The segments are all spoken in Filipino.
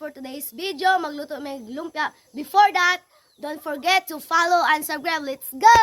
for today's video. Magluto may lumpia. Before that, don't forget to follow and subscribe. Let's go!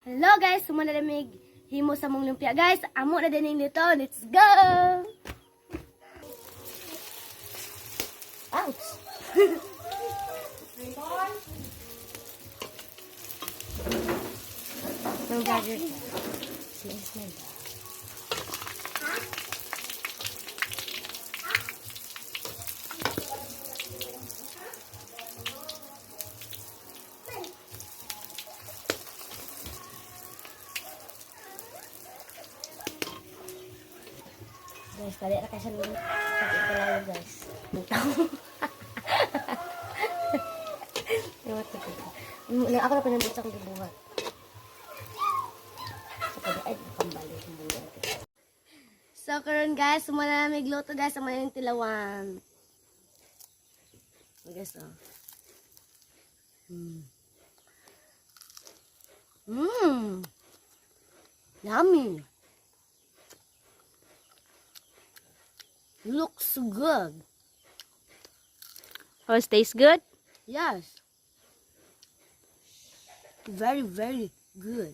Hello guys, sumuna na may himo sa mong lumpia guys. Amo na din dito. Let's go! Ouch! No gadget. Guys, tali na kasi sakit ko lang guys. Ako na pinambut sa akong buhat. So, karon guys, sumala na may gluto guys, sa mga yung tilawan. Guys, oh. Yummy. Looks good. Oh, it tastes good? Yes. Very, very good.